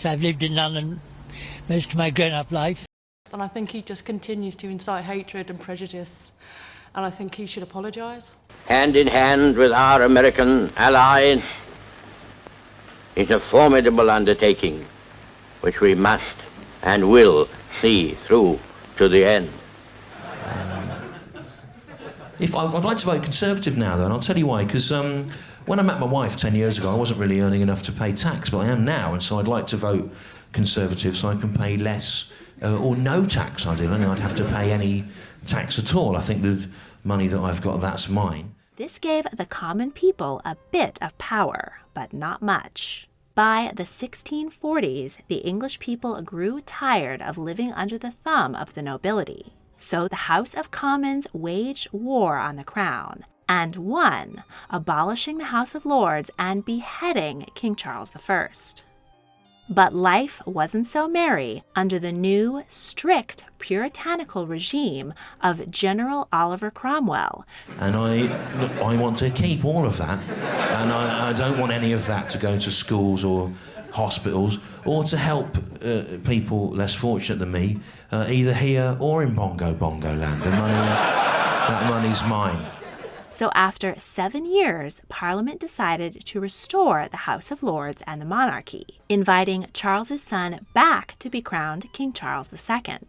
So I've lived in London most of my grown-up life. And I think he just continues to incite hatred and prejudice, and I think he should apologise. Hand in hand with our American allies, is a formidable undertaking which we must and will see through to the end. I'd like to vote Conservative now, though, and I'll tell you why, because when I met my wife 10 years ago, I wasn't really earning enough to pay tax, but I am now, and so I'd like to vote Conservative so I can pay less or no tax, ideally. I'd have to pay any tax at all. I think the money that I've got, that's mine. This gave the common people a bit of power, but not much. By the 1640s, the English people grew tired of living under the thumb of the nobility. So the House of Commons waged war on the crown, and won, abolishing the House of Lords and beheading King Charles I. But life wasn't so merry under the new, strict, puritanical regime of General Oliver Cromwell. And I want to keep all of that, and I don't want any of that to go to schools or hospitals or to help people less fortunate than me, either here or in Bongo land. That money's mine. So after 7 years, Parliament decided to restore the House of Lords and the monarchy, inviting Charles's son back to be crowned King Charles II.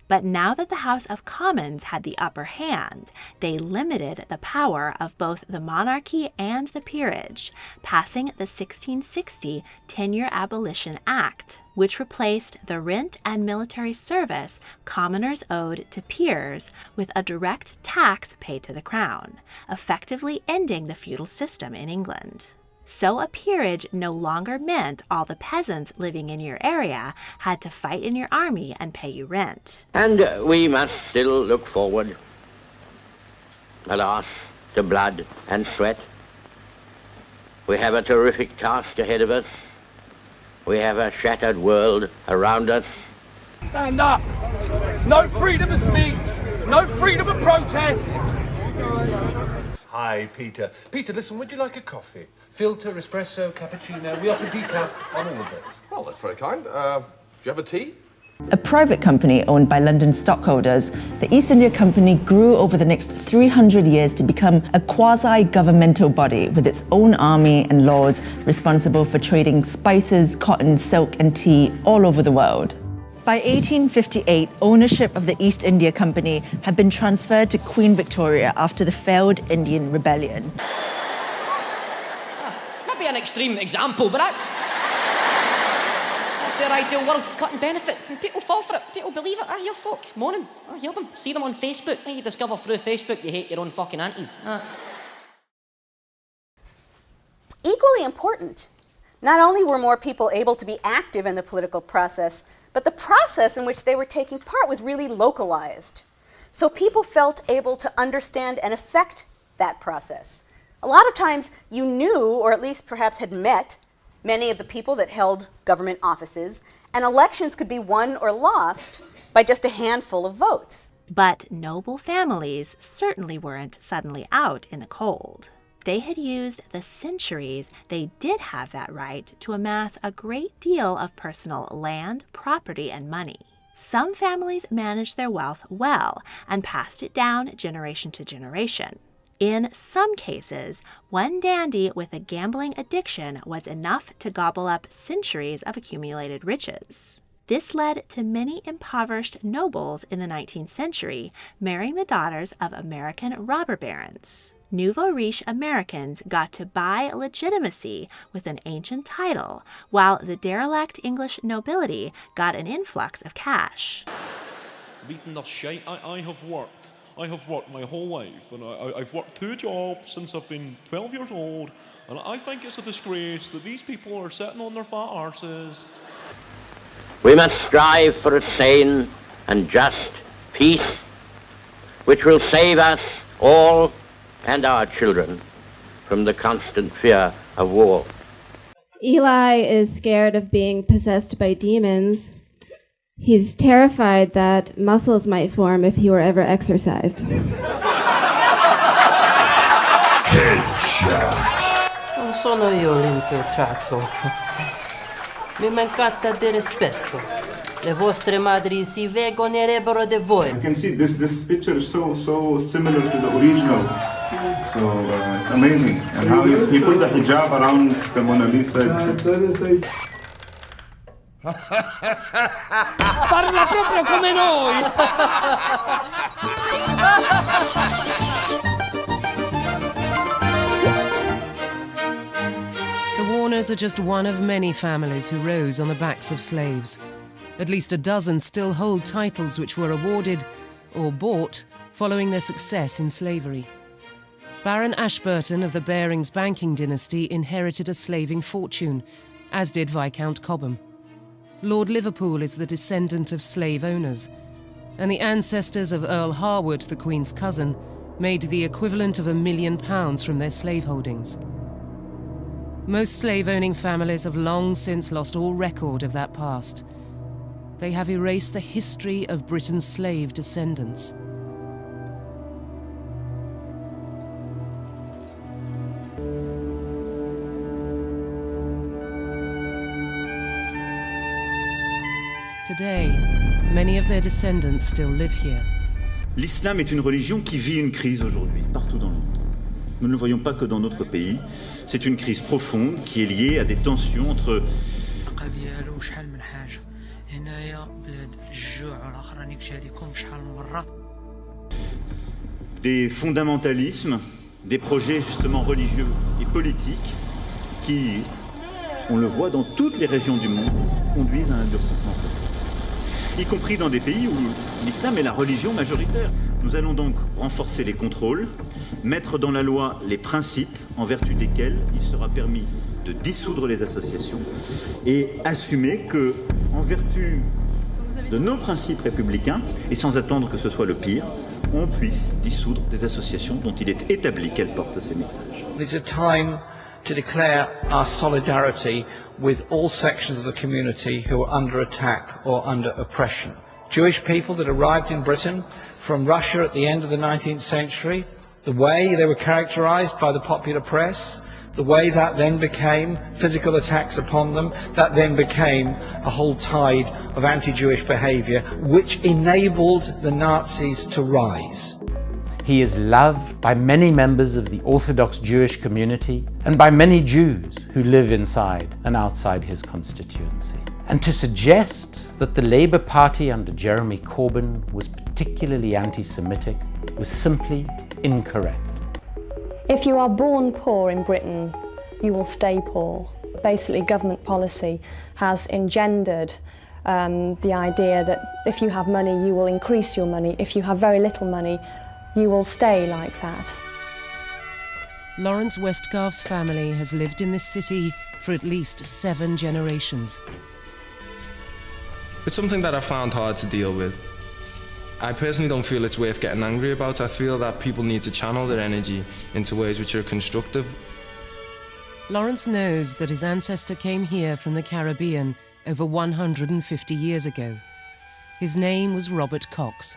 But now that the House of Commons had the upper hand, they limited the power of both the monarchy and the peerage, passing the 1660 Tenure Abolition Act, which replaced the rent and military service commoners owed to peers with a direct tax paid to the crown, effectively ending the feudal system in England. So a peerage no longer meant all the peasants living in your area had to fight in your army and pay you rent. And we must still look forward, alas, to blood and sweat. We have a terrific task ahead of us. We have a shattered world around us. Stand up! No freedom of speech! No freedom of protest! Hi, Peter. Peter, listen, would you like a coffee? Filter, espresso, cappuccino. We offer decaf on all of those. Oh, that's very kind. Do you have a tea? A private company owned by London stockholders, the East India Company grew over the next 300 years to become a quasi-governmental body with its own army and laws responsible for trading spices, cotton, silk and tea all over the world. By 1858, ownership of the East India Company had been transferred to Queen Victoria after the failed Indian Rebellion. Maybe an extreme example, but that's their ideal world, cutting benefits, and people fall for it. People believe it. I hear folk moaning. I hear them. See them on Facebook. And you discover through Facebook you hate your own fucking aunties. Equally important, not only were more people able to be active in the political process, but the process in which they were taking part was really localized. So people felt able to understand and affect that process. A lot of times you knew, or at least perhaps had met, many of the people that held government offices, and elections could be won or lost by just a handful of votes. But noble families certainly weren't suddenly out in the cold. They had used the centuries they did have that right to amass a great deal of personal land, property, and money. Some families managed their wealth well and passed it down generation to generation. In some cases, one dandy with a gambling addiction was enough to gobble up centuries of accumulated riches. This led to many impoverished nobles in the 19th century marrying the daughters of American robber barons. Nouveau riche Americans got to buy legitimacy with an ancient title, while the derelict English nobility got an influx of cash. Beating the shite, I have worked my whole life, and I've worked 2 jobs since I've been 12 years old, and I think it's a disgrace that these people are sitting on their fat arses. We must strive for a sane and just peace, which will save us all and our children from the constant fear of war. Eli is scared of being possessed by demons. He's terrified that muscles might form if he were ever exercised. Oh, sono io l'infiltrato. Mi mancata di rispetto. Le vostre madri si vergognerebbero di voi. You can see this picture is so similar to the original. So it's amazing. And how he put the hijab around the Mona Lisa. Parla proprio come noi! The Warners are just one of many families who rose on the backs of slaves. At least a dozen still hold titles which were awarded or bought following their success in slavery. Baron Ashburton of the Barings banking dynasty inherited a slaving fortune, as did Viscount Cobham. Lord Liverpool is the descendant of slave owners, and the ancestors of Earl Harwood, the Queen's cousin, made the equivalent of £1 million from their slave holdings. Most slave-owning families have long since lost all record of that past. They have erased the history of Britain's slave descendants. Today, many of their descendants still live here. L'islam est une religion qui vit une crise aujourd'hui, partout dans le monde. Nous ne le voyons pas que dans notre pays. C'est une crise profonde qui est liée à des tensions entre des fondamentalismes, des projets justement religieux et politiques qui, on le voit dans toutes les régions du monde, conduisent à un durcissement très fort, y compris dans des pays où l'islam est la religion majoritaire. Nous allons donc renforcer les contrôles, mettre dans la loi les principes en vertu desquels il sera permis de dissoudre les associations et assumer que, en vertu de nos principes républicains, et sans attendre que ce soit le pire, on puisse dissoudre des associations dont il est établi qu'elles portent ces messages. It's a time to declare our solidarity with all sections of the community who are under attack or under oppression. Jewish people that arrived in Britain from Russia at the end of the 19th century, the way they were characterized by the popular press, the way that then became physical attacks upon them, that then became a whole tide of anti-Jewish behavior, which enabled the Nazis to rise. He is loved by many members of the Orthodox Jewish community and by many Jews who live inside and outside his constituency. And to suggest that the Labour Party under Jeremy Corbyn was particularly anti-Semitic was simply incorrect. If you are born poor in Britain, you will stay poor. Basically, government policy has engendered the idea that if you have money, you will increase your money. If you have very little money, you will stay like that. Lawrence Westgarth's family has lived in this city for at least 7 generations. It's something that I found hard to deal with. I personally don't feel it's worth getting angry about. I feel that people need to channel their energy into ways which are constructive. Lawrence knows that his ancestor came here from the Caribbean over 150 years ago. His name was Robert Cox.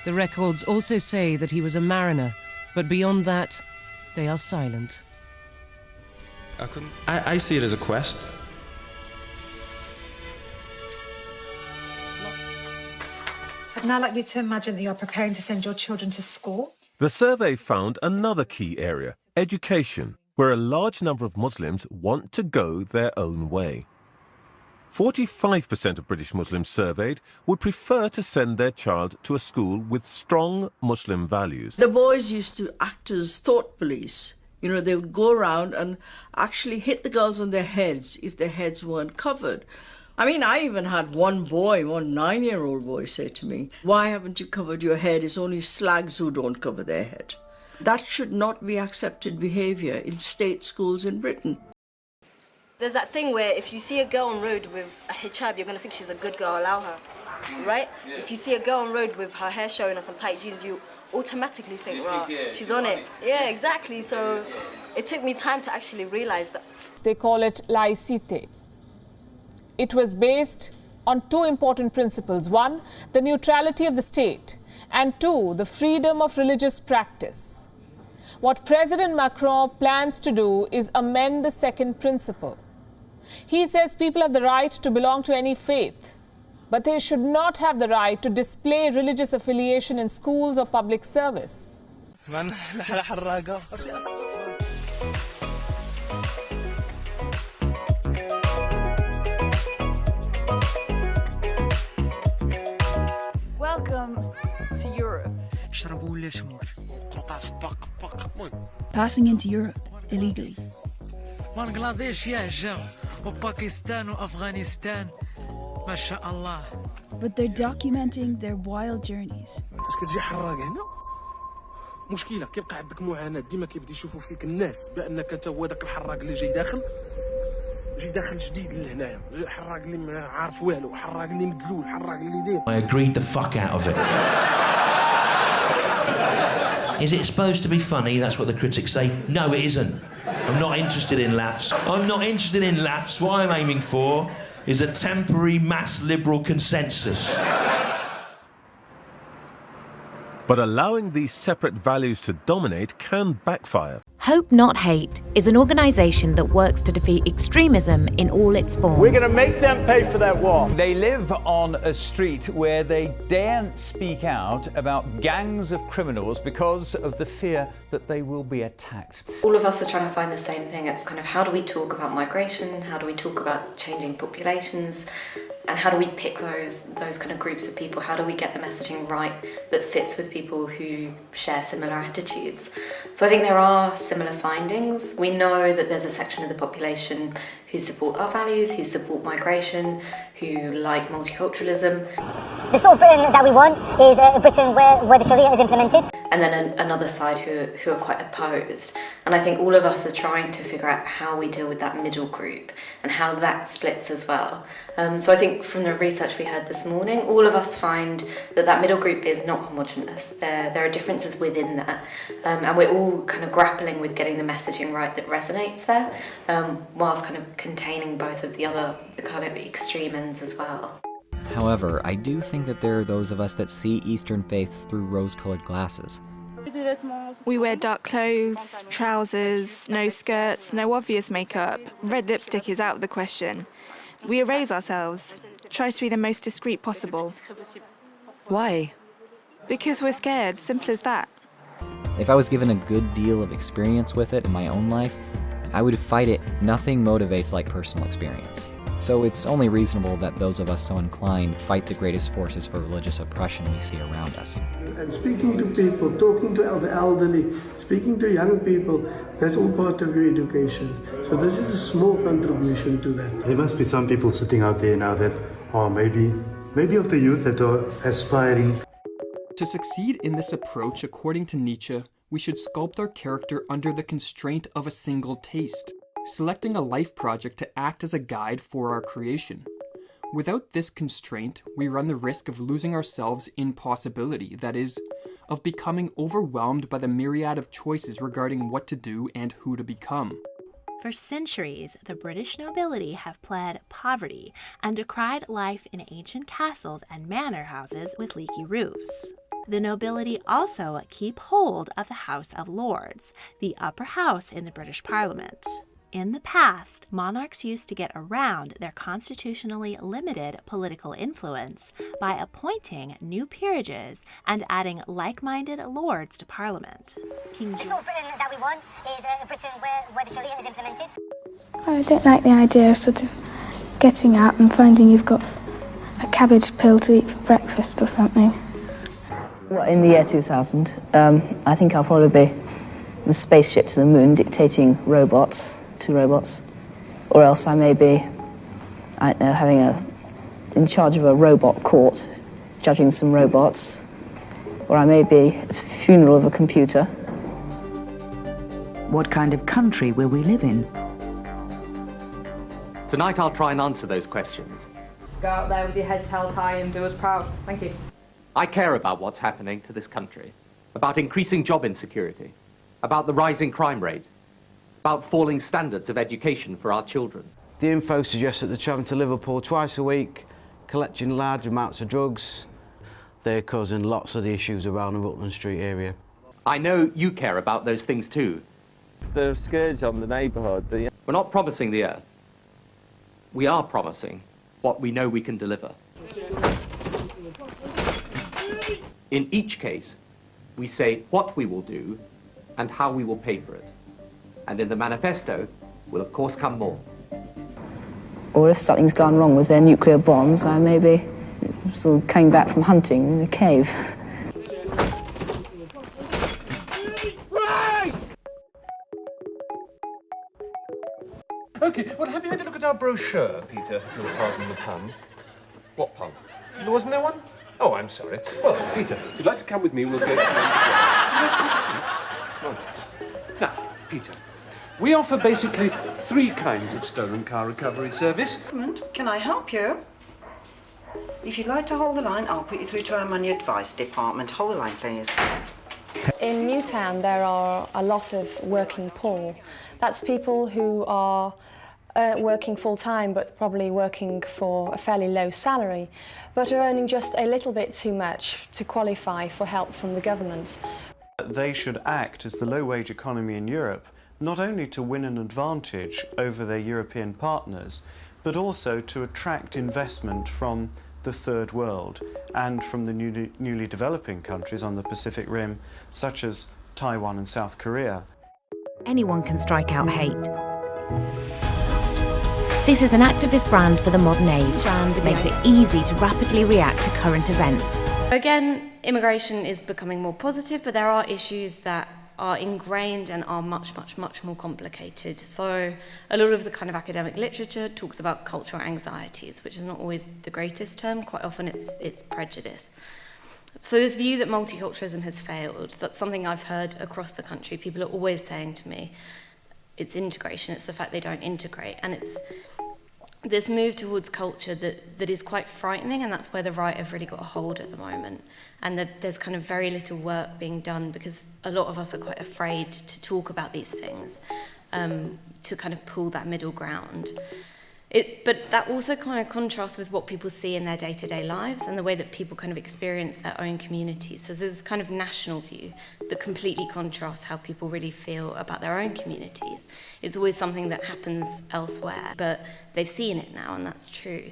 The records also say that he was a mariner, but beyond that, they are silent. I see it as a quest. I'd now like you to imagine that you're preparing to send your children to school. The survey found another key area, education, where a large number of Muslims want to go their own way. 45% of British Muslims surveyed would prefer to send their child to a school with strong Muslim values. The boys used to act as thought police. You know, they would go around and actually hit the girls on their heads if their heads weren't covered. I mean, I even had one 9-year-old boy say to me, "Why haven't you covered your head? It's only slags who don't cover their head." That should not be accepted behaviour in state schools in Britain. There's that thing where if you see a girl on road with a hijab, you're going to think she's a good girl, allow her, right? Yeah. If you see a girl on road with her hair showing or some tight jeans, you automatically think, right, she's on it. Yeah, exactly. So it took me time to actually realise that. They call it laïcité. It was based on 2 important principles. 1, the neutrality of the state, and 2, the freedom of religious practice. What President Macron plans to do is amend the second principle. He says people have the right to belong to any faith, but they should not have the right to display religious affiliation in schools or public service. Welcome to Europe. Passing into Europe illegally. بنغلاديش يا جو وباكستان وأفغانستان ما شاء الله. But they're documenting their wild journeys. فاش كتجي حراق هنا مشكله كيبقى عندك معاناه ديما كيبدا يشوفوا فيك الناس بانك انت هو داك الحراق اللي جاي داخل جديد لهنايا حراق اللي ما عارف والو حراق اللي مدلول حراق اللي داير. I agreed the fuck out of it. Is it supposed to be funny? That's what the critics say. No, it isn't. I'm not interested in laughs. I'm not interested in laughs. What I'm aiming for is a temporary mass liberal consensus. But allowing these separate values to dominate can backfire. Hope Not Hate is an organisation that works to defeat extremism in all its forms. We're going to make them pay for their war. They live on a street where they daren't speak out about gangs of criminals because of the fear that they will be attacked. All of us are trying to find the same thing. It's kind of how do we talk about migration? How do we talk about changing populations? And how do we pick those kind of groups of people? How do we get the messaging right that fits with people who share similar attitudes? So I think there are similar findings. We know that there's a section of the population who support our values, who support migration, who like multiculturalism. The sort of Britain that we want is a Britain where the Sharia is implemented. And then another side who are quite opposed. And I think all of us are trying to figure out how we deal with that middle group and how that splits as well. So I think from the research we heard this morning, all of us find that middle group is not homogenous. There are differences within that. And we're all kind of grappling with getting the messaging right that resonates there, whilst kind of containing both of the kind of extreme ends as well. However, I do think that there are those of us that see Eastern faiths through rose-colored glasses. We wear dark clothes, trousers, no skirts, no obvious makeup. Red lipstick is out of the question. We erase ourselves, try to be the most discreet possible. Why? Because we're scared, simple as that. If I was given a good deal of experience with it in my own life, I would fight it. Nothing motivates like personal experience. So it's only reasonable that those of us so inclined fight the greatest forces for religious oppression we see around us. And speaking to people, talking to the elderly, speaking to young people, that's all part of your education. So this is a small contribution to that. There must be some people sitting out there now that are maybe of the youth that are aspiring. To succeed in this approach, according to Nietzsche, we should sculpt our character under the constraint of a single taste, selecting a life project to act as a guide for our creation. Without this constraint, we run the risk of losing ourselves in possibility, that is, of becoming overwhelmed by the myriad of choices regarding what to do and who to become. For centuries, the British nobility have pled poverty and decried life in ancient castles and manor houses with leaky roofs. The nobility also keep hold of the House of Lords, the upper house in the British Parliament. In the past, monarchs used to get around their constitutionally limited political influence by appointing new peerages and adding like-minded lords to Parliament. The sort of Britain that we want is a Britain where the Sharia is implemented. I don't like the idea of sort of getting out and finding you've got a cabbage pill to eat for breakfast or something. Well, in the year 2000, I think I'll probably be the spaceship to the moon dictating two robots, or else I may be, I don't know, in charge of a robot court, judging some robots, or I may be at the funeral of a computer. What kind of country will we live in? Tonight I'll try and answer those questions. Go out there with your heads held high and do us proud. Thank you. I care about what's happening to this country, about increasing job insecurity, about the rising crime rate, about falling standards of education for our children. The info suggests that they're travelling to Liverpool twice a week, collecting large amounts of drugs. They're causing lots of the issues around the Rutland Street area. I know you care about those things too. They're a scourge on the neighbourhood. We're not promising the earth, we are promising what we know we can deliver. In each case, we say what we will do and how we will pay for it. And in the manifesto will of course come more. Or if something's gone wrong with their nuclear bombs, I may be sort of coming back from hunting in a cave. Okay, well, have you had a look at our brochure, Peter, if you'll pardon the pun? What pun? Wasn't there one? Oh, I'm sorry. Well, Peter, if you'd like to come with me, we'll go through them together. Now, Peter, we offer basically 3 kinds of stolen car recovery service. Can I help you? If you'd like to hold the line, I'll put you through to our money advice department. Hold the line, please. In Newtown, there are a lot of working poor. That's people who are working full-time, but probably working for a fairly low salary, but are earning just a little bit too much to qualify for help from the government. They should act as the low-wage economy in Europe, not only to win an advantage over their European partners, but also to attract investment from the Third World and from the newly developing countries on the Pacific Rim, such as Taiwan and South Korea. Anyone can strike out hate. This is an activist brand for the modern age, and it makes it easy to rapidly react to current events. Again, immigration is becoming more positive, but there are issues that are ingrained and are much, much, much more complicated. So a lot of the kind of academic literature talks about cultural anxieties, which is not always the greatest term. Quite often it's prejudice. So this view that multiculturalism has failed, that's something I've heard across the country. People are always saying to me, it's integration, it's the fact they don't integrate. And it's this move towards culture that is quite frightening, and that's where the right have really got a hold at the moment. And that there's kind of very little work being done because a lot of us are quite afraid to talk about these things, to kind of pull that middle ground. But that also kind of contrasts with what people see in their day-to-day lives and the way that people kind of experience their own communities. So there's this kind of national view that completely contrasts how people really feel about their own communities. It's always something that happens elsewhere, but they've seen it now, and that's true.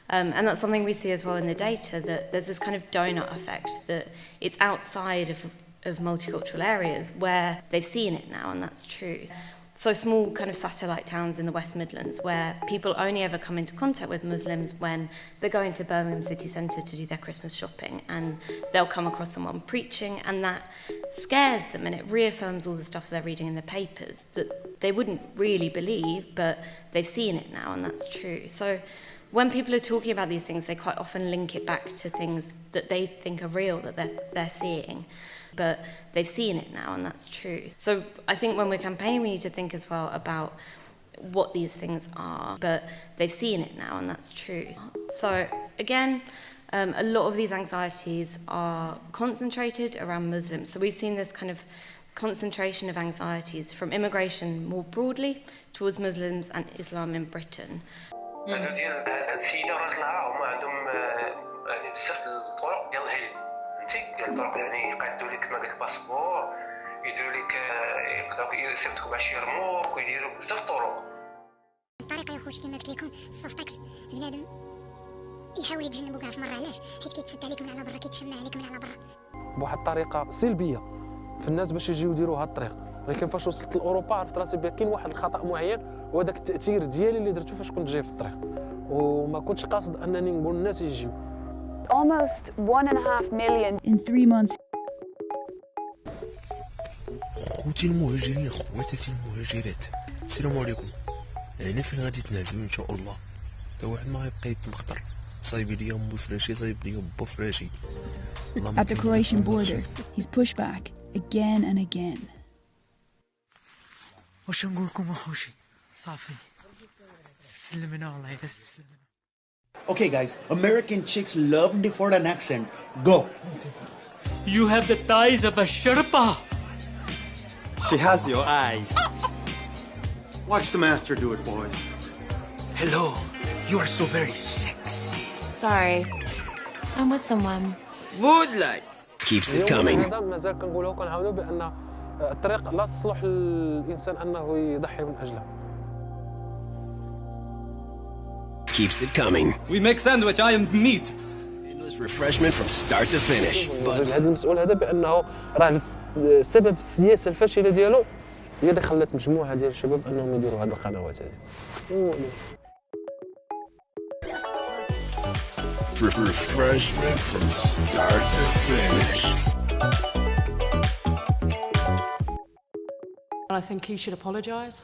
And that's something we see as well in the data, that there's this kind of donut effect, that it's outside of multicultural areas where they've seen it now, and that's true. So small kind of satellite towns in the West Midlands where people only ever come into contact with Muslims when they're going to Birmingham city centre to do their Christmas shopping, and they'll come across someone preaching, and that scares them, and it reaffirms all the stuff they're reading in the papers that they wouldn't really believe, but they've seen it now, and that's true. So when people are talking about these things, they quite often link it back to things that they think are real, that they're seeing. But they've seen it now, and that's true. So I think when we're campaigning, we need to think as well about what these things are, but they've seen it now, and that's true. So again, a lot of these anxieties are concentrated around Muslims. So we've seen this kind of concentration of anxieties from immigration more broadly towards Muslims and Islam in Britain. الطرق يعني يقعدوا لك ما ديك باسبور يديروا لك يقدروا يصيفطوك مع شي رموق ويديروا بزاف طرق. الطريقه يا خوتي كما قلت لكم السوفت تاكس بنادم يحاول يتجنبوا كاع في مره، علاش؟ حيت كيتسد عليك من على برا، كيتشمع عليك من على برا بواحد الطريقه سلبيه في الناس باش يجيو يديروا هاد الطريق. ولكن فاش وصلت لاوروبا عرفت راسي بان كاين واحد الخطا معين، وهذاك التاثير ديالي اللي درتو فاش كنت جاي في الطريق، وما كنتش قاصد انني نقول الناس يجيو. Almost 1.5 million in 3 months. خوتي المهاجرين خواتاتي المهاجرات، السلام عليكم. هنا فين غادي تنعزلوا ان شاء الله، تا واحد ما غيبقى يتمخطر، صايب ليا امي فراشي، صايب ليا با فراشي. At the Croatian border, he's pushed back again and again. واش نقول لكم اخوشي؟ صافي استسلمنا والله، اذا استسلمنا. Okay, guys, American chicks love default an accent. Go. You have the thighs of a Sherpa. She has your eyes. Watch the master do it, boys. Hello, you are so very sexy. Sorry, I'm with someone. Would like. Keeps it coming. مازال كنقولها وكنعاودوا بان الطريق لا تصلح للانسان انه يضحي من اجلها. keeps it coming. We make sandwich, I am meat. Endless refreshment from start to finish. هذا المسؤول هذا بانه راه سبب السياسه الفاشله ديالو هي اللي خلات مجموعه ديال الشباب انهم يديروا هذه القنوات هذه. Refreshment from start to finish. I think he should apologise.